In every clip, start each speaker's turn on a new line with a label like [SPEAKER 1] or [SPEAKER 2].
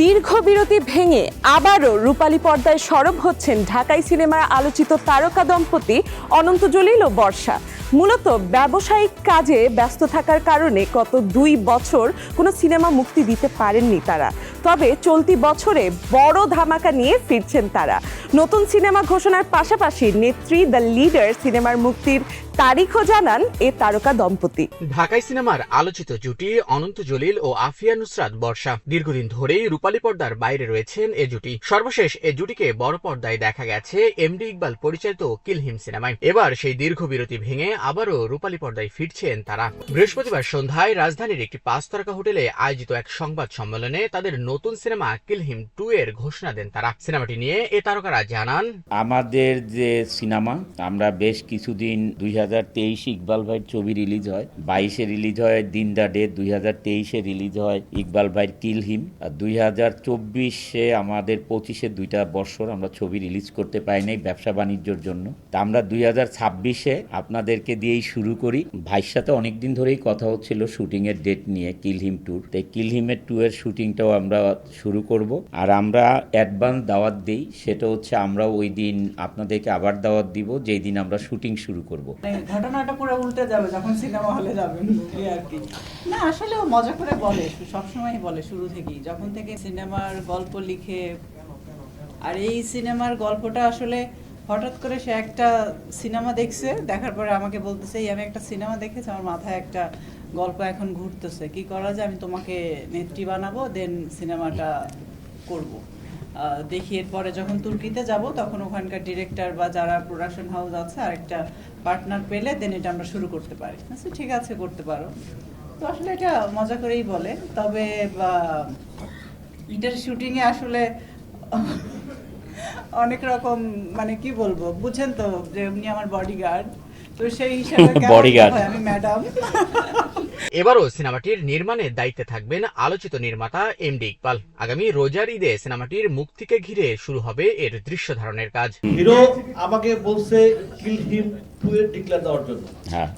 [SPEAKER 1] দীর্ঘ বিরতি ভেঙে আবারও রূপালী পর্দায় সরব হচ্ছেন ঢাকাই সিনেমার আলোচিত তারকা দম্পতি অনন্ত জলিল ও বর্ষা। মূলত ব্যবসায়িক কাজে ব্যস্ত থাকার কারণে গত 2 বছর কোনো সিনেমা মুক্তি দিতে পারেননি তারা। তবে চলতি বছরে বড় ধামাকা নিয়ে ফিরছেন তারা। নতুন সিনেমা ঘোষণার পাশাপাশি নেত্রী দ্য লিডার সিনেমার মুক্তির তারিখও জানান এ তারকা দম্পতি।
[SPEAKER 2] ঢাকাই সিনেমার আলোচিত জুটি অনন্ত জলিল ও আফিয়া নুসরাত বর্ষা দীর্ঘদিন ধরেই রূপালী পর্দার বাইরে রয়েছেন এ জুটি। সর্বশেষ এ জুটিকে বড় পর্দায় দেখা গেছে এমডি ইকবাল পরিচালিত কিলহিম সিনেমায়। এবার সেই দীর্ঘ বিরতি ভেঙে আবারও রূপালী পর্দায় ফিরছেন তারা। বৃহস্পতিবার সন্ধ্যায় রাজধানীর একটি 5 তারকা হোটেলে আয়োজিত এক সংবাদ সম্মেলনে তাদের নতুন সিনেমা কিলহিম 2 এর ঘোষণা দেন তারা। সিনেমাটি নিয়ে এ তারকারা জানান,
[SPEAKER 3] আমাদের যে সিনেমা আমরা বেশ কিছুদিন 2023 ইকবাল ভাইয়ের ছবি রিলিজ হয়, 22-এ রিলিজ হয় দিন দা ডে, 2023-এ রিলিজ হয় ইকবাল ভাইয়ের কিলহিম, আর 2024-এ আমাদের 25-এ 2টা বছর আমরা ছবি রিলিজ করতে পারি নাই ব্যবসা বাণিজ্যের জন্য। তা আমরা 2026-এ আপনাদেরকে দিয়েই শুরু করি। ভাইয়ের সাথে অনেকদিন ধরেই কথা হচ্ছিল শুটিং এর ডেট নিয়ে কিলহিম 2। তাই কিলহিমের 2 এর শুটিংটাও আমরা শুরু করব। আর আমরা অ্যাডভান্স দাওয়াত দিই, সেটা হচ্ছে আমরা ওই দিন আপনাদেরকে আবার দাওয়াত দিব যেই দিন আমরা শুটিং শুরু করব।
[SPEAKER 4] ঘটনাটা পুরো উল্টে যাবে যখন সিনেমা হলে যাবেন আর কি। না আসলে ও মজা করে বলে, সবসময় বলে শুরু থেকেই, যখন থেকে সিনেমার গল্প লিখে। আর এই সিনেমার গল্পটা আসলে হঠাৎ করে সে একটা সিনেমা দেখছে, দেখার পরে আমাকে বলতেছে আমি একটা সিনেমা দেখেছি, আমার মাথায় একটা গল্প এখন ঘুরতেছে, কি করা যায়, আমি তোমাকে নেত্রী বানাবো, দেন সিনেমাটা করব। দেখি এরপরে যখন তুর্কিতে যাব তখন ওখানকার ডিরেক্টর বা যারা প্রোডাকশন হাউস আছে আর একটা পার্টনার পেলে দেন এটা আমরা শুরু করতে পারি। আচ্ছা ঠিক আছে, করতে পারো। তো আসলে এটা মজা করেই বলে। তবে এটার শুটিংয়ে আসলে অনেক রকম, মানে কি বলবো, বুঝছেন তো যে উনি আমার বডিগার্ড, তো সেই হিসাবে আমি ম্যাডাম।
[SPEAKER 2] এবারও সিনেমাটির নির্মাণের দায়িত্বে থাকবেন আলোচিত নির্মাতা এমডি ইকবাল। আগামী রোজার ঈদে সিনেমাটির মুক্তিকে ঘিরে শুরু হবে এর দৃশ্য ধারণের কাজ।
[SPEAKER 5] হিরো আমাকে বলছে কিলহিম 2 এর ডিক্লেয়ার দেওয়ার জন্য,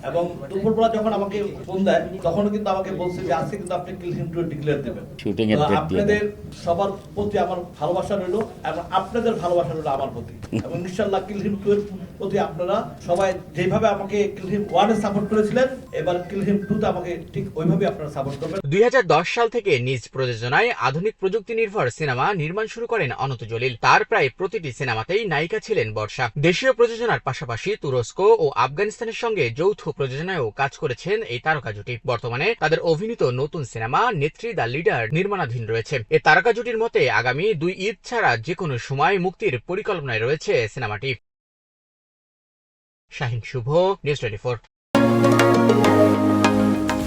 [SPEAKER 5] এবং দুপুরবেলা যখন আমাকে ফোন দেয় তখন কিন্তু আমাকে বলছে যে আজকে কিন্তু আপনি কিলহিম 2 এর ডিক্লেয়ার দেবেন।
[SPEAKER 3] শুটিং এর ডেট দিয়ে
[SPEAKER 5] আপনাদের সবার প্রতি আমার ভালোবাসা রইল এবং আপনাদের ভালোবাসা রইল আমার প্রতি, এবং ইনশাআল্লাহ কিলহিম 2 এর প্রতি আপনারা সবাই যেভাবে আমাকে কিলহিম 1 এ সাপোর্ট করেছিলেন, এবার কিলহিম 2 তে আমাকে ঠিক ওইভাবে আপনারা সাপোর্ট করবেন।
[SPEAKER 2] 2010 সাল থেকে নিজ প্রযোজনায় আধুনিক প্রযুক্তি নির্ভর সিনেমা নির্মাণ শুরু করেন অনন্ত জলিল। তার প্রায় প্রতিটি সিনেমাতেই নায়িকা ছিলেন বর্ষা। দেশীয় প্রযোজনার পাশাপাশি তুরস্ক ও আফগানিস্তানের সঙ্গে যৌথ প্রযোজনায়ও কাজ করেছেন এই তারকা জুটি। বর্তমানে তাদের অভিনীত নতুন সিনেমা নেত্রী দ্য লিডার নির্মাণাধীন রয়েছে। এই তারকা জুটির মতে আগামী 2 ঈদ ছাড়া যে কোনো সময় মুক্তির পরিকল্পনায় রয়েছে সিনেমাটি। শাহিন শুভ, নিউজ 24।